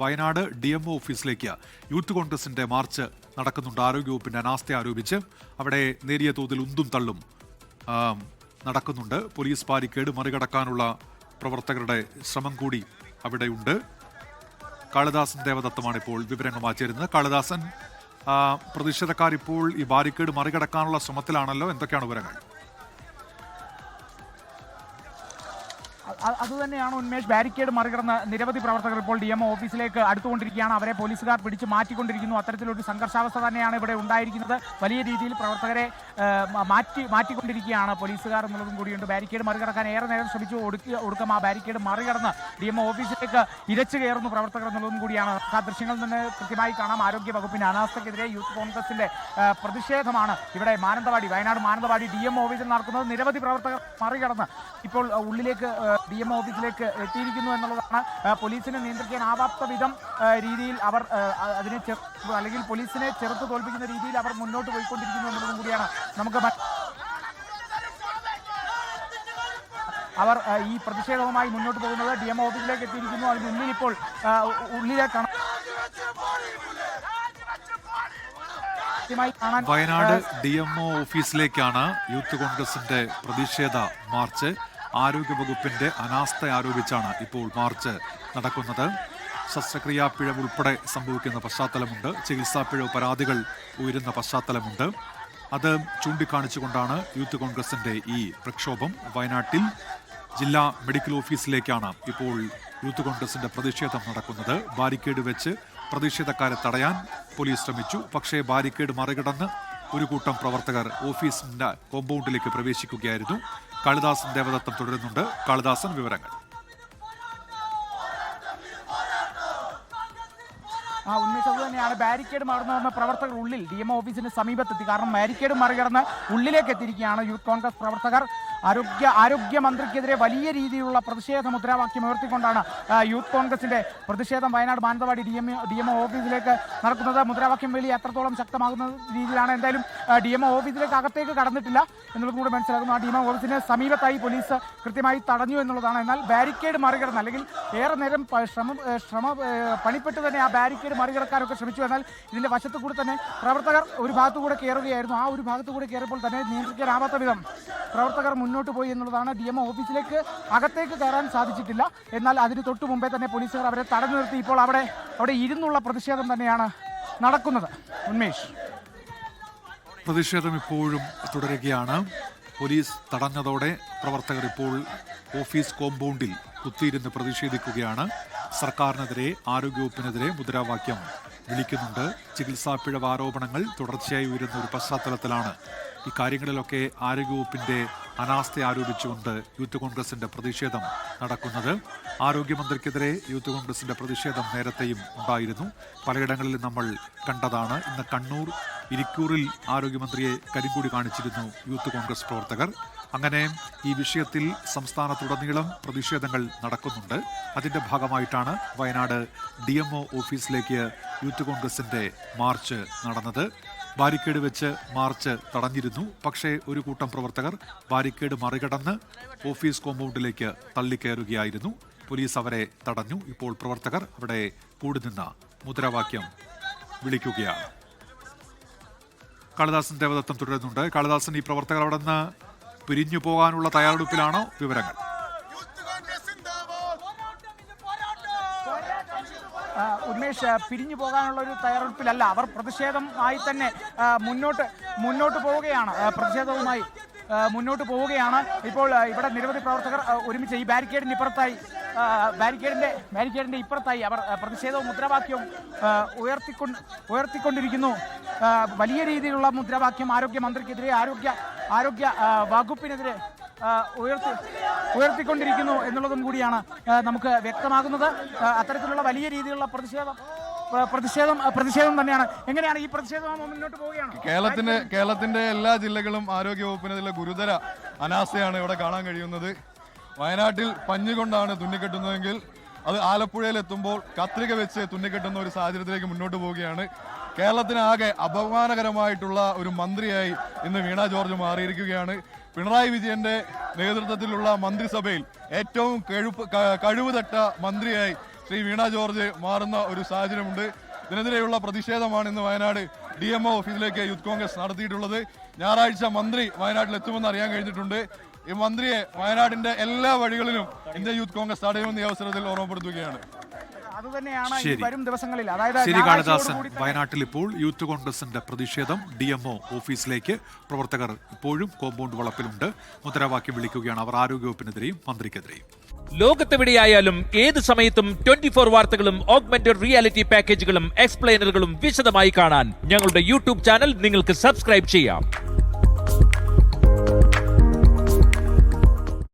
Wayanad DMO ഓഫീസിലേക്ക് youth കോൺഗ്രസിന്റെ March നടക്കുന്നുണ്ട്. ആരോഗ്യവകുപ്പിന്റെ അനാസ്ഥ ആരോപിച്ച് അവിടെ നേരിയ തോതിൽ ഉന്തും തള്ളും നടക്കുന്നുണ്ട്. പോലീസ് ബാരിക്കേഡ് മറികടക്കാനുള്ള പ്രവർത്തകരുടെ ശ്രമം കൂടി അവിടെയുണ്ട്. കാളിദാസൻ ദേവദത്തമാണ് ഇപ്പോൾ വിവരങ്ങളുമായി ചേരുന്നത്. കാളിദാസൻ, പ്രതിഷേധക്കാർ ഇപ്പോൾ ഈ ബാരിക്കേഡ് മറികടക്കാനുള്ള ശ്രമത്തിലാണല്ലോ, എന്തൊക്കെയാണ് വിവരങ്ങൾ? അതുതന്നെയാണ് ഉന്മേഷ്. ബാരിക്കേഡ് മറികടന്ന് നിരവധി പ്രവർത്തകർ ഇപ്പോൾ DMO ഓഫീസിലേക്ക് അടുത്തുകൊണ്ടിരിക്കുകയാണ്. അവരെ പോലീസുകാർ പിടിച്ച് മാറ്റിക്കൊണ്ടിരിക്കുന്നു. അത്തരത്തിലൊരു സംഘർഷാവസ്ഥ തന്നെയാണ് ഇവിടെ ഉണ്ടായിരിക്കുന്നത്. വലിയ രീതിയിൽ പ്രവർത്തകരെ മാറ്റിക്കൊണ്ടിരിക്കുകയാണ് പോലീസുകാർ എന്നുള്ളതും കൂടിയുണ്ട്. ബാരിക്കേഡ് മറികടക്കാൻ ഏറെ നേരം ശ്രമിച്ചു. ഒടുക്കം ആ ബാരിക്കേഡ് മറികടന്ന് DMO ഓഫീസിലേക്ക് ഇരച്ചു കയറുന്നു പ്രവർത്തകർ എന്നുള്ളതും കൂടിയാണ്. ആ ദൃശ്യങ്ങളിൽ നിന്ന് കൃത്യമായി കാണാം. ആരോഗ്യ വകുപ്പിന്റെ അനാസ്ഥക്കെതിരെ യൂത്ത് കോൺഗ്രസിന്റെ പ്രതിഷേധമാണ് ഇവിടെ വയനാട് മാനന്തവാടി DMO ഓഫീസിൽ നടക്കുന്നത്. നിരവധി പ്രവർത്തകർ മറികടന്ന് ഇപ്പോൾ ഉള്ളിലേക്ക് DMO ഓഫീസിലേക്ക് എത്തിയിരിക്കുന്നു എന്നുള്ളതാണ്. പോലീസിനെ നിയന്ത്രിക്കാനാവാത്ത വിധം രീതിയിൽ അവർ അല്ലെങ്കിൽ പോലീസിനെ ചെറുത്ത് തോൽപ്പിക്കുന്ന രീതിയിൽ അവർ മുന്നോട്ട് പോയിക്കൊണ്ടിരിക്കുന്നു എന്നുള്ളതും കൂടിയാണ്. നമുക്ക് അവർ ഈ പ്രതിഷേധവുമായി മുന്നോട്ട് പോകുന്നത്. DMO ഓഫീസിലേക്ക് എത്തിയിരിക്കുന്നു. അതിനുള്ളിൽ ഇപ്പോൾ ഉള്ളിലേക്കാണ്. വയനാട് DMO ഓഫീസിലേക്കാണ് യൂത്ത് കോൺഗ്രസിന്റെ പ്രതിഷേധ മാർച്ച്. ആരോഗ്യവകുപ്പിന്റെ അനാസ്ഥ ആരോപിച്ചാണ് ഇപ്പോൾ മാർച്ച് നടക്കുന്നത്. ശസ്ത്രക്രിയാ പിഴവ് ഉൾപ്പെടെ സംഭവിക്കുന്ന പശ്ചാത്തലമുണ്ട്. ചികിത്സാ പിഴവ് പരാതികൾ ഉയരുന്ന പശ്ചാത്തലമുണ്ട്. അത് ചൂണ്ടിക്കാണിച്ചുകൊണ്ടാണ് യൂത്ത് കോൺഗ്രസിന്റെ ഈ പ്രക്ഷോഭം. വയനാട്ടിൽ ജില്ലാ മെഡിക്കൽ ഓഫീസിലേക്കാണ് ഇപ്പോൾ യൂത്ത് കോൺഗ്രസിന്റെ പ്രതിഷേധം നടക്കുന്നത്. ബാരിക്കേഡ് വെച്ച് പ്രതിഷേധക്കാരെ തടയാൻ പോലീസ് ശ്രമിച്ചു. പക്ഷേ ബാരിക്കേഡ് മറികടന്ന് ഒരു കൂട്ടം പ്രവർത്തകർ ഓഫീസിന്റെ കോമ്പൗണ്ടിലേക്ക് പ്രവേശിക്കുകയായിരുന്നു. കാളിദാസൻ ദേവദത്തം തുടരുന്നുണ്ട്. കാളിദാസൻ, വിവരങ്ങൾ. ഉന്മേഷ്, അത് തന്നെയാണ്. ബാരിക്കേഡ് മറികടന്ന് വന്ന പ്രവർത്തകർ ഉള്ളിൽ DMO ഓഫീസിന് സമീപത്തെത്തി. കാരണം ബാരിക്കേഡ് മറികടന്ന് ഉള്ളിലേക്ക് എത്തിയിരിക്കുകയാണ് യൂത്ത് കോൺഗ്രസ് പ്രവർത്തകർ. ആരോഗ്യമന്ത്രിക്കെതിരെ വലിയ രീതിയിലുള്ള പ്രതിഷേധ മുദ്രാവാക്യം ഉയർത്തിക്കൊണ്ടാണ് യൂത്ത് കോൺഗ്രസിന്റെ പ്രതിഷേധം വയനാട് മാനന്തവാടി DMO ഓഫീസിലേക്ക് നടക്കുന്നത്. മുദ്രാവാക്യം വിളി എത്രത്തോളം ശക്തമാകുന്ന രീതിയിലാണ്. എന്തായാലും DMO ഓഫീസിലേക്ക് അകത്തേക്ക് കടന്നിട്ടില്ല എന്നുള്ളതും കൂടെ മനസ്സിലാക്കുന്നു. ആ DMO ഓഫീസിന് സമീപത്തായി പോലീസ് കൃത്യമായി തടഞ്ഞു എന്നുള്ളതാണ്. എന്നാൽ ബാരിക്കേഡ് മറികടന്ന് അല്ലെങ്കിൽ ഏറെ നേരം പണിപ്പെട്ട് തന്നെ ആ ബാരിക്കേഡ് മറികടക്കാനൊക്കെ ശ്രമിച്ചു. എന്നാൽ ഇതിന്റെ വശത്തു കൂടെ തന്നെ പ്രവർത്തകർ ഒരു ഭാഗത്തുകൂടെ കയറുകയായിരുന്നു. ആ ഒരു ഭാഗത്തുകൂടെ കയറിയപ്പോൾ തന്നെ നിയന്ത്രിക്കാനാവാത്ത വിധം പ്രവർത്തകർ മുന്നോട്ട് പോയി എന്നുള്ളതാണ്. DMO ഓഫീസിലേക്ക് അകത്തേക്ക് കയറാൻ സാധിച്ചിട്ടില്ല. എന്നാൽ അതിന് തൊട്ടു മുമ്പേ തന്നെ പോലീസുകാർ അവരെ തടഞ്ഞു നിർത്തി ഇപ്പോൾ അവിടെ ഇരുന്നുള്ള പ്രതിഷേധം തന്നെയാണ് നടക്കുന്നത്. ഉന്മേഷ്, പ്രതിഷേധം ഇപ്പോഴും തുടരുകയാണ്. പോലീസ് തടഞ്ഞതോടെ പ്രവർത്തകർ ഇപ്പോൾ ഓഫീസ് കോമ്പൗണ്ടിൽ കുത്തിയിരുന്ന് പ്രതിഷേധിക്കുകയാണ്. സർക്കാരിനെതിരെ, ആരോഗ്യവകുപ്പിനെതിരെ മുദ്രാവാക്യം വിളിക്കുന്നുണ്ട്. ചികിത്സാ പിഴവ് ആരോപണങ്ങൾ തുടർച്ചയായി ഉയരുന്ന ഒരു പശ്ചാത്തലത്തിലാണ് ഈ കാര്യങ്ങളിലൊക്കെ ആരോഗ്യവകുപ്പിന്റെ അനാസ്ഥ ആരോപിച്ചുകൊണ്ട് യൂത്ത് കോൺഗ്രസിന്റെ പ്രതിഷേധം നടക്കുന്നത്. ആരോഗ്യമന്ത്രിക്കെതിരെ യൂത്ത് കോൺഗ്രസിന്റെ പ്രതിഷേധം നേരത്തെയും ഉണ്ടായിരുന്നു. പലയിടങ്ങളിൽ നമ്മൾ കണ്ടതാണ്. ഇന്ന് കണ്ണൂർ ഇരിക്കൂറിൽ ആരോഗ്യമന്ത്രിയെ കരിങ്കൊടി കാണിച്ചിരുന്നു യൂത്ത് കോൺഗ്രസ് പ്രവർത്തകർ. അങ്ങനെ ഈ വിഷയത്തിൽ സംസ്ഥാനത്തുടനീളം പ്രതിഷേധങ്ങൾ നടക്കുന്നുണ്ട്. അതിന്റെ ഭാഗമായിട്ടാണ് വയനാട് DMO ഓഫീസിലേക്ക് യൂത്ത് കോൺഗ്രസിന്റെ മാർച്ച് നടന്നത്. ബാരിക്കേഡ് വെച്ച് മാർച്ച് തടഞ്ഞിരുന്നു. പക്ഷേ ഒരു കൂട്ടം പ്രവർത്തകർ ബാരിക്കേഡ് മറികടന്ന് ഓഫീസ് കോമ്പൗണ്ടിലേക്ക് തള്ളിക്കയറുകയായിരുന്നു. പോലീസ് അവരെ തടഞ്ഞു. ഇപ്പോൾ പ്രവർത്തകർ അവിടെ കൂടി നിന്ന് മുദ്രാവാക്യം വിളിക്കുകയാണ്. കാളിദാസൻ ദേവദത്തം തുടരുന്നുണ്ട്. കാളിദാസൻ, ഈ പ്രവർത്തകർ അവിടെ നിന്ന് പിരിഞ്ഞു പോകാനുള്ള തയ്യാറെടുപ്പിലാണോ? വിവരങ്ങൾ. ഉന്മേഷ്, പിരിഞ്ഞു പോകാനുള്ള ഒരു തയ്യാറെടുപ്പിലല്ല. അവർ പ്രതിഷേധമായി തന്നെ മുന്നോട്ട് പോവുകയാണ്. പ്രതിഷേധവുമായി മുന്നോട്ട് പോവുകയാണ്. ഇപ്പോൾ ഇവിടെ നിരവധി പ്രവർത്തകർ ഒരുമിച്ച് ഈ ബാരിക്കേഡിന്റെ ഇപ്പുറത്തായി അവർ പ്രതിഷേധവും മുദ്രാവാക്യവും ഉയർത്തിക്കൊണ്ടിരിക്കുന്നു. വലിയ രീതിയിലുള്ള മുദ്രാവാക്യം ആരോഗ്യമന്ത്രിക്കെതിരെ, ആരോഗ്യ വകുപ്പിനെതിരെ ഉയർത്തിക്കൊണ്ടിരിക്കുന്നു എന്നുള്ളതും കൂടിയാണ് നമുക്ക് വ്യക്തമാകുന്നത്. അത്തരത്തിലുള്ള വലിയ രീതിയിലുള്ള പ്രതിഷേധം തന്നെയാണ്. എങ്ങനെയാണ് ഈ പ്രതിഷേധം മുന്നോട്ട് പോവുകയാണ്? കേരളത്തിന്റെ എല്ലാ ജില്ലകളും ആരോഗ്യവകുപ്പിനെതിരെ ഗുരുതര അനാസ്ഥയാണ് ഇവിടെ കാണാൻ കഴിയുന്നത്. വയനാട്ടിൽ പഞ്ഞുകൊണ്ടാണ് തുന്നിക്കെട്ടുന്നതെങ്കിൽ അത് ആലപ്പുഴയിൽ എത്തുമ്പോൾ കത്രിക വെച്ച് തുന്നിക്കെട്ടുന്ന ഒരു സാഹചര്യത്തിലേക്ക് മുന്നോട്ട് പോവുകയാണ്. കേരളത്തിനാകെ അപമാനകരമായിട്ടുള്ള ഒരു മന്ത്രിയായി ഇന്ന് വീണ ജോർജ് മാറിയിരിക്കുകയാണ്. പിണറായി വിജയന്റെ നേതൃത്വത്തിലുള്ള മന്ത്രിസഭയിൽ ഏറ്റവും കഴിവുതട്ട മന്ത്രിയായി ശ്രീ വീണ ജോർജ് മാറുന്ന ഒരു സാഹചര്യമുണ്ട്. ഇതിനെതിരെയുള്ള പ്രതിഷേധമാണ് ഇന്ന് വയനാട് DMO ഓഫീസിലേക്ക് യൂത്ത് കോൺഗ്രസ് നടത്തിയിട്ടുള്ളത്. ഞായറാഴ്ച മന്ത്രി വയനാട്ടിൽ എത്തുമെന്ന് അറിയാൻ കഴിഞ്ഞിട്ടുണ്ട്. ഈ മന്ത്രിയെ വയനാടിന്റെ എല്ലാ വഴികളിലും ഇന്ത്യൻ യൂത്ത് കോൺഗ്രസ് തടയുമെന്ന് ഈ അവസരത്തിൽ ഓർമ്മപ്പെടുത്തുകയാണ്. അതുതന്നെയാണ് ഈ ശരി. വരും ദിവസങ്ങളിൽ, അതായത് ശരി കാളിദാസൻ, ഞായറാഴ്ചയോടുകൂടി തന്നെ വയനാട്ടിൽ ഇപ്പോൾ യൂത്ത് കോൺഗ്രസിന്റെ പ്രതിഷേധം DMO ഓഫീസിലേക്ക് പ്രവർത്തകർ ഇപ്പോഴും കോമ്പൗണ്ട് വളപ്പിലുണ്ട്. മുദ്രാവാക്യം വിളിക്കുകയാണ്. അവർ ആരോഗ്യവകുപ്പിനെതിരെയും മന്ത്രിക്കെതിരെയും. ലോകത്തെവിടെയായാലും ഏത് സമയത്തും 24 വാർത്തകളും ഓഗ്മെന്റഡ് റിയാലിറ്റി പാക്കേജുകളും എക്സ്പ്ലെയിനറുകളും വിശദമായി കാണാൻ ഞങ്ങളുടെ യൂട്യൂബ് ചാനൽ നിങ്ങൾക്ക് സബ്സ്ക്രൈബ് ചെയ്യാം.